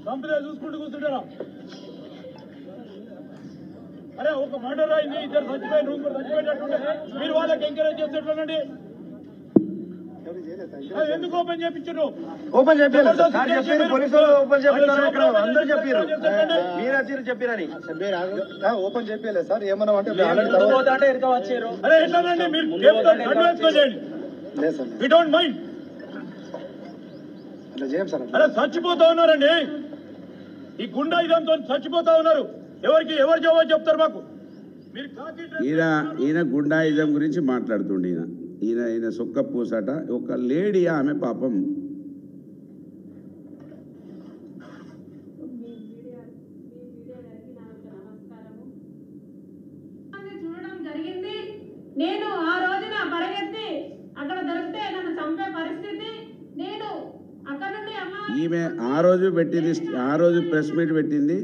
Company చూసుకుంటూ కూర్చుంటారా? అరే ఒక మర్డర్ అయింది, ఇద్దరు చచ్చిపోయిన ఇంకోటి చచ్చిపోయేటట్టుంటే మీరు వాళ్ళకి ఎంకరేజ్ చేసేట్లండి. ఎందుకు ఓపెన్ చేయించారు? ఓపెన్ చెప్పారు పోలీసులు ఓపెన్ చెప్పారు, ఇక్కడ అందరూ చెప్పారు, మీరు చెప్పారని ఓపెన్ చెప్పలేదు సార్. ఏమన్నా అంటే అరే ఎట్లానండి మీరు వి డోంట్ మైండ్. అరే చచ్చిపోతా ఉన్నారండి, ఈ గుండా ఇదంతో చచ్చిపోతా ఉన్నారు. ఎవరు జవాబు చెప్తారు మాకు? ఈయన గుండాయిజం గురించి మాట్లాడుతుండే ఈయన సొక్క పూసట. ఒక లేడీ ఆమె పాపం చూడడం జరిగింది. నేను ఆ రోజున పరిగెత్తి అక్కడ దొరికితే నన్ను చంపే పరిస్థితి. నేను అక్కడ నుండి ఈమె ఆ రోజు పెట్టింది, ఆ రోజు ప్రెస్ మీట్ పెట్టింది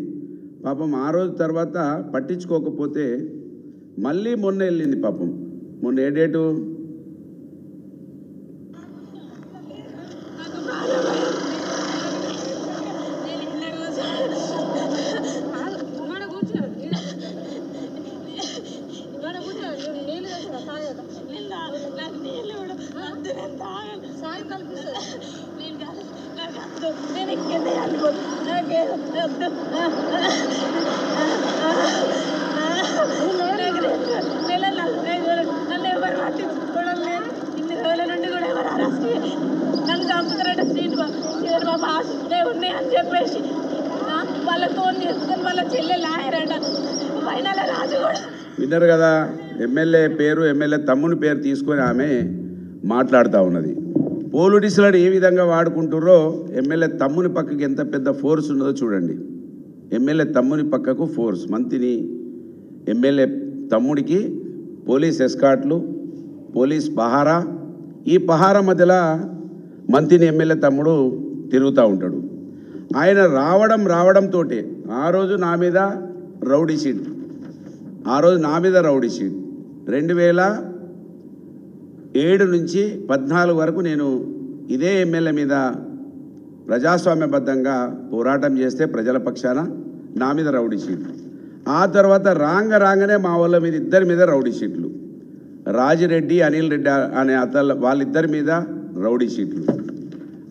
పాపం. ఆ రోజు తర్వాత పట్టించుకోకపోతే మళ్ళీ మొన్న వెళ్ళింది పాపం. మొన్న ఏ డేటు? నన్ను ఎవరు పట్టించుకోవడం లేదు. ఇన్ని రోజుల నుండి కూడా ఎవరు అరెస్ట్ నన్ను చంపుతారట. శ్రీధర్ బాబు ఆశిస్తే ఉన్నాయి అని చెప్పేసి వాళ్ళ ఫోన్ తీసుకొని వాళ్ళ చెల్లె లాయరట. ఫైనల్ రాజు కూడా విన్నారు కదా, ఎమ్మెల్యే పేరు, ఎమ్మెల్యే తమ్ముని పేరు తీసుకొని ఆమె మాట్లాడుతూ ఉన్నది. పోలీసులను ఏ విధంగా వాడుకుంటుర్రో ఎమ్మెల్యే తమ్ముని పక్కకి ఎంత పెద్ద ఫోర్స్ ఉన్నదో చూడండి. ఎమ్మెల్యే తమ్ముని పక్కకు ఫోర్స్, మంత్రిని ఎమ్మెల్యే తమ్ముడికి పోలీస్ ఎస్కాట్లు, పోలీస్ పహారా. ఈ పహారా మధ్యలో మంత్రిని ఎమ్మెల్యే తమ్ముడు తిరుగుతూ ఉంటాడు. ఆయన రావడంతో ఆ రోజు నా మీద రౌడీ షీట్, 2007 నుంచి 14 వరకు నేను ఇదే ఎమ్మెల్యే మీద ప్రజాస్వామ్యబద్ధంగా పోరాటం చేస్తే ప్రజల పక్షాన నా మీద రౌడీ షీట్లు. ఆ తర్వాత రాగానే మా వాళ్ళ మీద ఇద్దరి మీద రౌడీ షీట్లు, రాజిరెడ్డి, అనిల్ రెడ్డి అనే వాళ్ళిద్దరి మీద రౌడీ షీట్లు.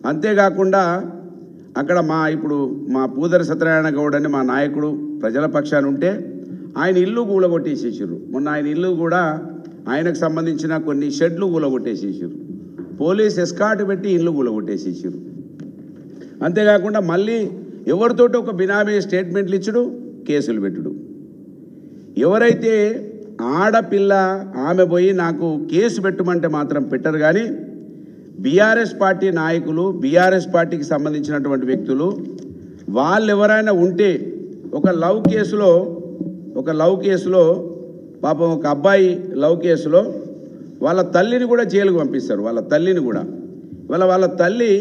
అంతేకాకుండా అక్కడ ఇప్పుడు మా పూదరి సత్యనారాయణ గౌడ్ అని మా నాయకుడు ప్రజల పక్షాన ఉంటే ఆయన ఇల్లు కూలగొట్టేసేసారు. మొన్న ఆయన ఇల్లు కూడా ఆయనకు సంబంధించిన కొన్ని షెడ్లు కూలగొట్టేసేసారు. పోలీస్ ఎస్కాట్ పెట్టి ఇల్లు కూలగొట్టేసేసారు. అంతేకాకుండా మళ్ళీ ఎవరితోటి ఒక బినామీ స్టేట్మెంట్లు ఇచ్చుడు, కేసులు పెట్టుడు. ఎవరైతే ఆడపిల్ల ఆమె పోయి నాకు కేసు పెట్టమంటే మాత్రం పెట్టరు. కానీ బీఆర్ఎస్ పార్టీ నాయకులు, బీఆర్ఎస్ పార్టీకి సంబంధించినటువంటి వ్యక్తులు వాళ్ళు ఎవరైనా ఉంటే ఒక లవ్ కేసులో పాపం ఒక అబ్బాయి లవ్ కేసులో వాళ్ళ తల్లిని కూడా జైలుకు పంపిస్తారు. వాళ్ళ తల్లిని కూడా వాళ్ళ తల్లి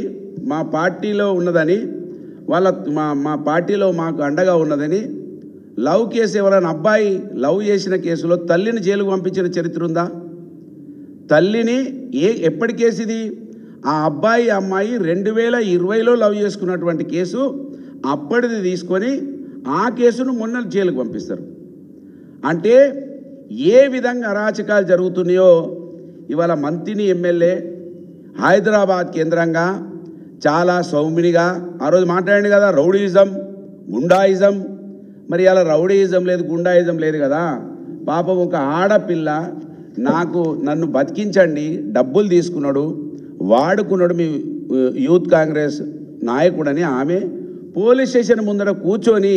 మా పార్టీలో ఉన్నదని, మా పార్టీలో మాకు అండగా ఉన్నదని లవ్ కేసు ఎవరైనా అబ్బాయి లవ్ చేసిన కేసులో తల్లిని జైలుకు పంపించిన చరిత్ర ఉందా? తల్లిని ఎప్పటి కేసు ఇది? ఆ అబ్బాయి అమ్మాయి 2020లో లవ్ చేసుకున్నటువంటి కేసు, అప్పటిది తీసుకొని ఆ కేసును మొన్న జైలుకు పంపిస్తారు. అంటే ఏ విధంగా అరాచకాలు జరుగుతున్నాయో ఇవాళ మంత్రిని ఎమ్మెల్యే హైదరాబాద్ కేంద్రంగా చాలా సౌమ్యునిగా ఆ రోజు మాట్లాడండి కదా, రౌడీయిజం, గుండాయిజం. మరి అలా రౌడీయిజం లేదు, గుండాయిజం లేదు కదా. పాపం ఒక ఆడపిల్ల నన్ను బతికించండి, డబ్బులు తీసుకున్నాడు, వాడుకున్నాడు మీ యూత్ కాంగ్రెస్ నాయకుడని ఆమె పోలీస్ స్టేషన్ ముందర కూర్చొని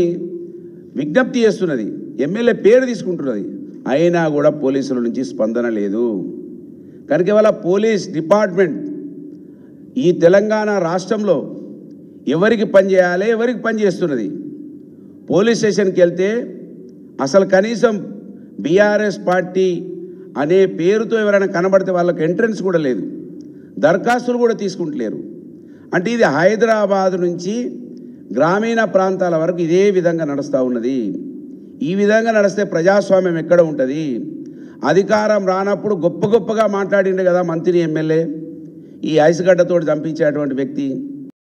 విజ్ఞప్తి చేస్తున్నది, ఎమ్మెల్యే పేరు తీసుకుంటున్నది. అయినా కూడా పోలీసుల నుంచి స్పందన లేదు. కనుక ఇవాళ పోలీస్ డిపార్ట్మెంట్ ఈ తెలంగాణ రాష్ట్రంలో ఎవరికి పనిచేయాలి, ఎవరికి పనిచేస్తున్నది? పోలీస్ స్టేషన్కి వెళ్తే అసలు కనీసం బీఆర్ఎస్ పార్టీ అనే పేరుతో ఎవరైనా కనబడితే వాళ్ళకి ఎంట్రన్స్ కూడా లేదు, దరఖాస్తులు కూడా తీసుకుంటలేరు. అంటే ఇది హైదరాబాద్ నుంచి గ్రామీణ ప్రాంతాల వరకు ఇదే విధంగా నడుస్తూ ఉన్నది. ఈ విధంగా నడిస్తే ప్రజాస్వామ్యం ఎక్కడ ఉంటుంది? అధికారం రానప్పుడు గొప్పగా మాట్లాడిండు కదా మంత్రి ఎమ్మెల్యే, ఈ ఐసుగడ్డతోటి చంపించేటువంటి వ్యక్తి.